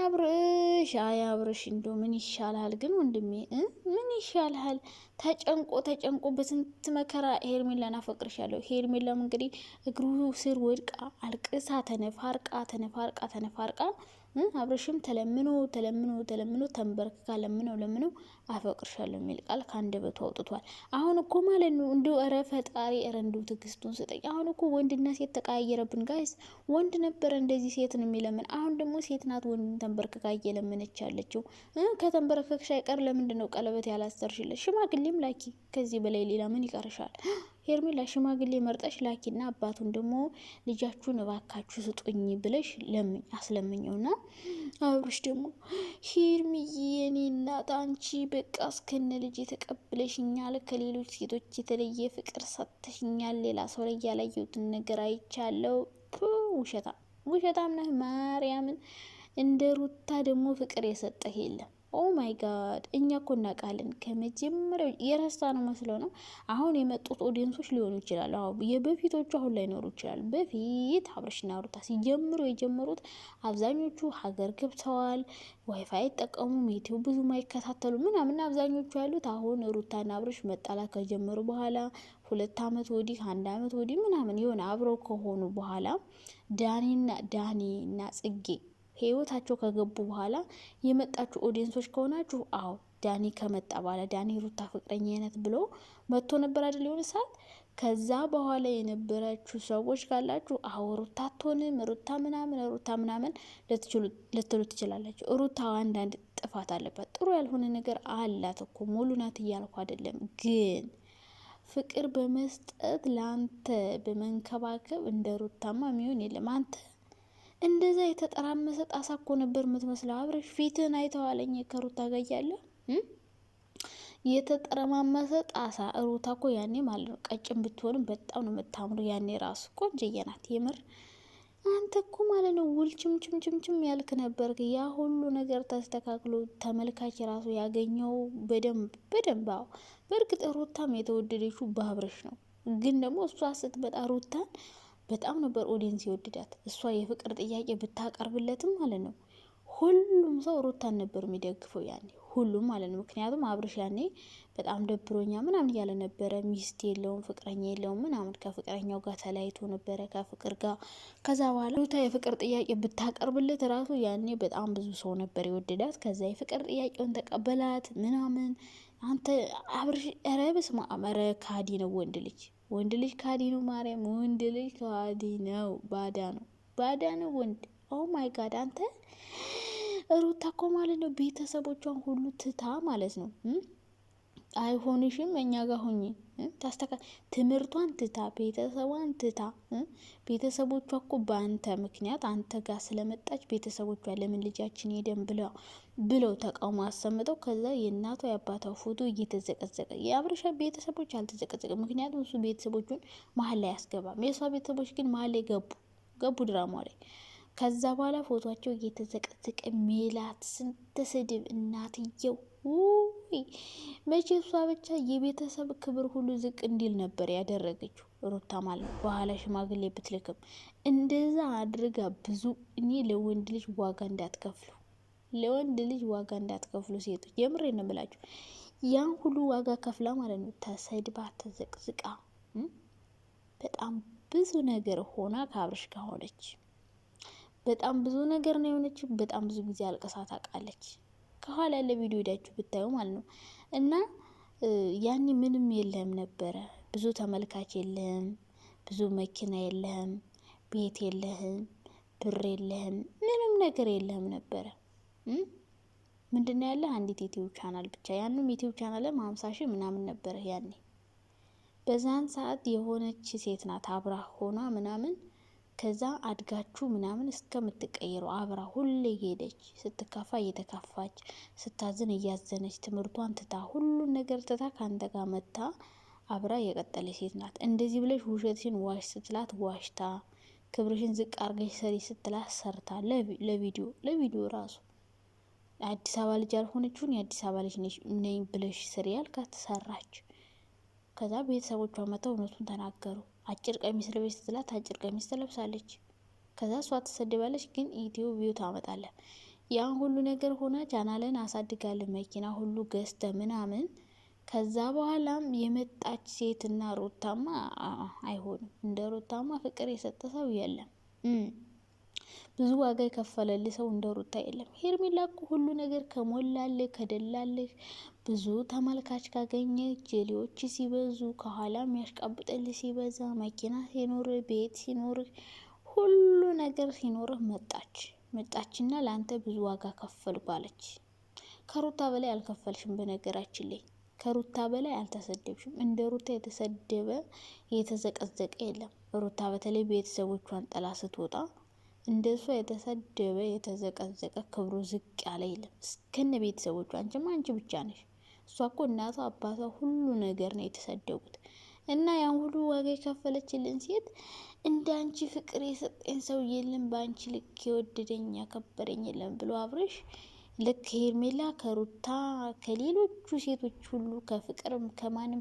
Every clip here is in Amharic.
አይ አብርሽ እንደው ምን ይሻልሃል ግን ወንድሜ ምን ይሻልሃል? ተጨንቆ በስንት መከራ ሄርሜላን አፈቅርሻለሁ። ሄርሜላም እንግዲህ እግሩ ስር ወድቃ አልቅሳ ተነፋርቃ አብርሽም ተለምኖ ተንበርክካ ለምነው አፈቅርሻለሁ የሚል ቃል ከአንደበቱ አውጥቷል። አሁን እኮ ማለት ነው እንደው ኧረ ፈጣሪ ኧረ እንደው ትዕግስቱን ስጠኝ። አሁን እኮ ወንድና ሴት ተቀያየረብን ጋይስ። ወንድ ነበረ እንደዚህ ሴትን የሚለምን፣ አሁን ደግሞ ሴት ናት ወንድን ተንበርክካ እየለመነች ያለችው። ከተንበረከክሽ አይቀር ለምንድን ነው ቀለበት ያላሰርሽለት? ሽማግሌም ላኪ። ከዚህ በላይ ሌላ ምን ይቀርሻል? ሄርሜላ ሽማግሌ መርጠሽ ላኪና አባቱን ደግሞ ልጃችሁን እባካችሁ ስጡኝ ብለሽ አስለምኘውና አብሮሽ ደግሞ ሄርሚዬ የኔ እናት አንቺ በቃ እስከነ ልጅ የተቀብለሽኛል፣ ከሌሎች ሴቶች የተለየ ፍቅር ሰጥተሽኛል፣ ሌላ ሰው ላይ ያላየሁትን ነገር አይቻለው። ውሸታም ነህ ማርያምን። እንደ ሩታ ደግሞ ፍቅር የሰጠህ የለም። ኦ ማይ ጋድ እኛ እኮ እናውቃለን። ከመጀመሪያው የረሳ ነው መስለው ነው። አሁን የመጡት ኦዲየንሶች ሊሆኑ ይችላሉ። የበፊቶቹ አሁን ላይ ኖሩ ይችላሉ። በፊት አብርሽና ሩታ የጀመሩት አብዛኞቹ ሀገር ገብተዋል። ዋይፋይ አይጠቀሙም፣ ዩቲዩብ ብዙም አይከታተሉ ምናምን። አብዛኞቹ ያሉት አሁን ሩታና አብርሽ መጣላት ከጀመሩ በኋላ 2 አመት ወዲህ 1 አመት ወዲህ ምናምን የሆነ አብረው ከሆኑ በኋላ ዳኒና ጽጌ ህይወታቸው ከገቡ በኋላ የመጣችሁ ኦዲየንሶች ከሆናችሁ ዳኒ ከመጣ በኋላ ዳኒ ሩታ ፍቅረኛ አይነት ብሎ መጥቶ ነበር አይደል የሆነ ሰዓት። ከዛ በኋላ የነበራችሁ ሰዎች ካላችሁ ሩታ አትሆንም ሩታ ምናምን ልትሉ ትችላላችሁ። ሩታ አንዳንድ ጥፋት አለባት፣ ጥሩ ያልሆነ ነገር አላት እኮ ሙሉ ናት እያልኩ አይደለም። ግን ፍቅር በመስጠት ለአንተ በመንከባከብ እንደ ሩታማ የሚሆን የለም። አንተ እንደዛ የተጠራመሰ ጣሳ እኮ ነበር የምትመስለው። አብረሽ ፊትህን አይተዋለኝ ከሩታ ጋር እያለ የተጠረማመሰ ጣሳ። ሩታ እኮ ያኔ ማለት ነው ቀጭን ብትሆንም በጣም ነው የምታምሩ። ያኔ ራሱ ቆንጆዬ ናት የምር። አንተ እኮ ማለት ነው ውልችምችምችምችም ያልክ ነበር። ያ ሁሉ ነገር ተስተካክሎ ተመልካች ራሱ ያገኘው በደንብ። በእርግጥ ሩታም የተወደደችው በአብረሽ ነው። ግን ደግሞ እሷ ስትመጣ ሩታን በጣም ነበር ኦዲየንስ ይወድዳት። እሷ የፍቅር ጥያቄ ብታቀርብለትም ማለት ነው ሁሉም ሰው ሩታን ነበር የሚደግፈው ያኔ፣ ሁሉም ማለት ነው። ምክንያቱም አብርሽ ያኔ በጣም ደብሮኛ ምናምን እያለ ነበረ። ሚስት የለውም ፍቅረኛ የለውም ምናምን፣ ከፍቅረኛው ጋር ተለያይቶ ነበረ ከፍቅር ጋር። ከዛ በኋላ ሩታ የፍቅር ጥያቄ ብታቀርብለት ራሱ ያኔ በጣም ብዙ ሰው ነበር የወደዳት። ከዛ የፍቅር ጥያቄውን ተቀበላት ምናምን። አንተ አብርሽ ኧረ በስመ አብ ኧረ ካዲ ነው ወንድ ልጅ ካዲ ነው። ማርያም ወንድ ልጅ ካዲ ነው። ባዳ ነው ወንድ። ኦ ማይ ጋድ አንተ ሩታ እኮ ማለት ነው ቤተሰቦቿን ሁሉ ትታ ማለት ነው አይሆንሽም እኛ ጋር ሁኚ ትምህርቷን ትታ ቤተሰቧን ትታ ቤተሰቦቿ እኮ በአንተ ምክንያት አንተ ጋር ስለመጣች ቤተሰቦቿ ለምን ልጃችን ሄደን ብለው ተቃውሞ አሰምተው ከዛ የእናቷ የአባቷ ፎቶ እየተዘቀዘቀ። የአብርሻ ቤተሰቦች አልተዘቀዘቀ፣ ምክንያቱም እሱ ቤተሰቦቹን መሀል ላይ አያስገባም። የእሷ ቤተሰቦች ግን መሀል ላይ ገቡ ድራማ ላይ። ከዛ በኋላ ፎቶቸው እየተዘቀዘቀ ሜላት ስንት ስድብ እናትየው። መቼ እሷ ብቻ የቤተሰብ ክብር ሁሉ ዝቅ እንዲል ነበር ያደረገችው ሩታ ማለት ነው። በኋላ ሽማግሌ ብትልክም እንደዛ አድርጋ ብዙ እኔ ለወንድ ልጅ ዋጋ እንዳትከፍሉ ሴቶች፣ የምሬ ነው ብላችሁ ያን ሁሉ ዋጋ ከፍላ ማለት ነው ተሰድባ ተዘቅዝቃ በጣም ብዙ ነገር ሆና ከአብርሽ ጋር ሆነች። በጣም ብዙ ነገር ነው የሆነችው። በጣም ብዙ ጊዜ አልቅሳ ታውቃለች። ከኋላ ያለ ቪዲዮ ሄዳችሁ ብታዩ ማለት ነው። እና ያኔ ምንም የለህም ነበረ፣ ብዙ ተመልካች የለህም፣ ብዙ መኪና የለህም፣ ቤት የለህም፣ ብር የለህም፣ ምንም ነገር የለህም ነበረ። ምንድነው ያለህ? አንዲት ዩቲዩብ ቻናል ብቻ። ያንም ዩቲዩብ ቻናል 50 ሺህ ምናምን ነበረ ያኔ። በዛን ሰዓት የሆነች ሴት ናት አብራ ሆኗ ምናምን። ከዛ አድጋችሁ ምናምን እስከምትቀየሩ አብራ ሁሌ ሄደች። ስትካፋ እየተካፋች፣ ስታዝን እያዘነች፣ ትምህርቷን ትታ ሁሉን ነገር ትታ ከአንተ ጋር መታ አብራ የቀጠለች ሴት ናት። እንደዚህ ብለሽ ውሸትሽን ዋሽ ስትላት ዋሽታ፣ ክብርሽን ዝቅ አርገሽ ሰሪ ስትላት ሰርታ፣ ለቪዲዮ ራሱ አዲስ አበባ ልጅ ያልሆነችውን የአዲስ አበባ ልጅ ነኝ ብለሽ ስሪ ያልካት ሰራች። ከዛ ቤተሰቦቿ መተው እውነቱን ተናገሩ። አጭር ቀሚስ ለበሽ ስትላት አጭር ቀሚስ ትለብሳለች። ከዛ እሷ ትሰደባለች፣ ግን ኢትዮ ቪው ታመጣለህ። ያን ሁሉ ነገር ሆና ቻናልን አሳድጋለን መኪና ሁሉ ገዝተ ምናምን ከዛ በኋላም የመጣች ሴትና ሩታማ አይሆንም። እንደ ሩታማ ፍቅር የሰጠ ሰው የለም። ብዙ ዋጋ የከፈለልህ ሰው እንደ ሩታ የለም። ሄርሜላ እኮ ሁሉ ነገር ከሞላልህ ከደላልህ ብዙ ተመልካች ካገኘ ጀሌዎች ሲበዙ ከኋላ የሚያሽቃብጥልህ ሲበዛ መኪና ሲኖርህ ቤት ሲኖርህ ሁሉ ነገር ሲኖርህ መጣችና ለአንተ ብዙ ዋጋ ከፈልኩ አለች። ከሩታ በላይ አልከፈልሽም። በነገራችን ላይ ከሩታ በላይ አልተሰደብሽም። እንደ ሩታ የተሰደበ የተዘቀዘቀ የለም። ሩታ በተለይ ቤተሰቦቿን ጥላ ስትወጣ እንደሷ የተሰደበ የተዘቀዘቀ ክብሩ ዝቅ ያለ የለም። እስከነ ቤተሰቦቿ አንቺ ብቻ ነሽ። እሷ እኮ እናቷ አባቷ ሁሉ ነገር ነው የተሰደቡት። እና ያን ሁሉ ዋጋ የከፈለችልን ሴት እንደ አንቺ ፍቅር የሰጠኝ ሰው የለም፣ በአንቺ ልክ የወደደኝ ያከበረኝ የለም ብሎ አብርሽ ልክ ሄርሜላ ከሩታ ከሌሎቹ ሴቶች ሁሉ ከፍቅርም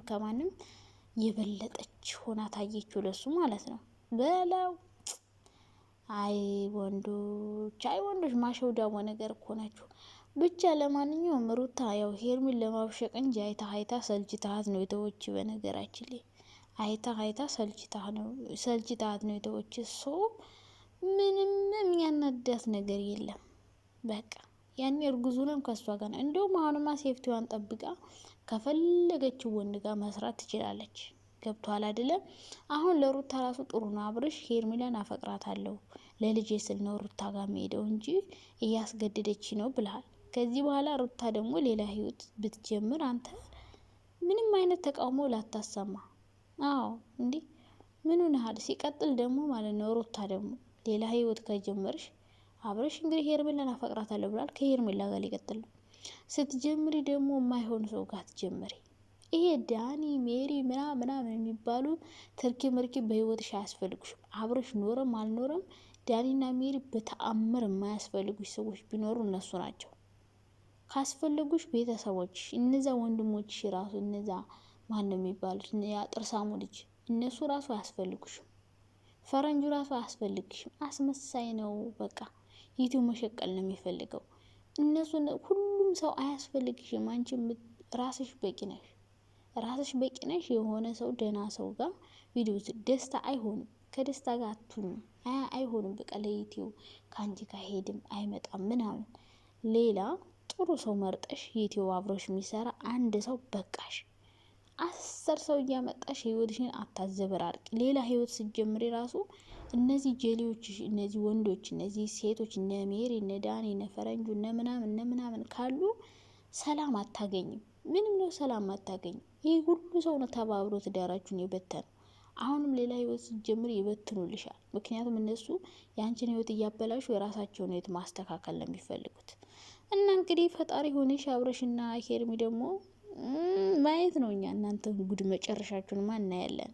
ከማንም የበለጠች ሆና ታየችው ለሱ ማለት ነው በለው። አይ ወንዶች ማሸውዳሞ ነገር እኮ ናቸው። ብቻ ለማንኛውም ሩታ ያው ሄርሚን ለማብሸቅ እንጂ አይታ ሰልችታት ነው የተወች። በነገራችን ላይ አይታ ሰልችታት ነው የተወች። ምንም የሚያናዳት ነገር የለም። በቃ ያኔ እርጉዙንም ከሷ ጋር ነው። እንደውም አሁንማ ሴፍቲዋን ጠብቃ ከፈለገችው ወንድ ጋር መስራት ትችላለች። ገብቷል አይደለም? አሁን ለሩታ ራሱ ጥሩ ነው። አብርሽ ሄርሚላን አፈቅራታለሁ ለልጄ ስል ነው ሩታ ጋር መሄደው እንጂ እያስገደደች ነው ብለሃል። ከዚህ በኋላ ሩታ ደግሞ ሌላ ህይወት ብትጀምር አንተ ምንም አይነት ተቃውሞ ላታሰማ። አዎ እንዴ ምን ሆነሃል? ሲቀጥል ደግሞ ማለት ነው ሩታ ደግሞ ሌላ ህይወት ከጀመርሽ አብርሽ እንግዲህ ሄርሜላን አፈቅራታለሁ ብሏል። ከሄርሜላ ጋር ሊቀጥል ነው። ስትጀምሪ ደግሞ የማይሆን ሰው ጋር ትጀምሪ። ይሄ ዳኒ ሜሪ ምናምን የሚባሉ ትርኪ ምርኪ በህይወትሽ አያስፈልጉሽም። አብርሽ ኖረም አልኖረም ዳኒና ሜሪ በተአምር የማያስፈልጉሽ ሰዎች ቢኖሩ እነሱ ናቸው። ካስፈለጉሽ ቤተሰቦች፣ እነዛ ወንድሞች ራሱ እነዛ ማን ነው የሚባሉት ጥርሳሙ ልጅ እነሱ ራሱ አያስፈልጉሽም። ፈረንጁ ራሱ አያስፈልግሽም። አስመሳይ ነው። በቃ ዩቲዩብ መሸቀል ነው የሚፈልገው። ሁሉም ሰው አያስፈልግሽም። አንቺ ራስሽ በቂ ነሽ። በቂ ነሽ። የሆነ ሰው ደህና ሰው ጋር ቪዲዮ ደስታ አይሆንም። ከደስታ ጋር አትሁኑ። አይሆንም። በቃ ለዩቲዩብ ከአንቺ ጋር ሄድም አይመጣም ምናምን። ሌላ ጥሩ ሰው መርጠሽ ዩቲዩብ አብሮሽ የሚሰራ አንድ ሰው በቃሽ። 10 ሰው እያመጣሽ ህይወትሽን አታዘበራርቂ። ሌላ ህይወት ስትጀምሪ ራሱ እነዚህ ጀሌዎች፣ እነዚህ ወንዶች፣ እነዚህ ሴቶች እነ ሜሪ እነ ዳኒ እነ ፈረንጁ እነ ምናምን ካሉ ሰላም አታገኝም። ምንም ነው ሰላም አታገኝም። ይህ ሁሉ ሰው ነው ተባብሮ ትዳራችሁን የበተነ። አሁንም ሌላ ህይወት ስትጀምር ይበትኑልሻል። ምክንያቱም እነሱ የአንቺን ህይወት እያበላሹ የራሳቸውን ህይወት ማስተካከል ነው የሚፈልጉት። እና እንግዲህ ፈጣሪ ሆነሽ አብረሽና ሄርሚ ደግሞ ማየት ነው። እኛ እናንተ ጉድ መጨረሻችሁን እናያለን።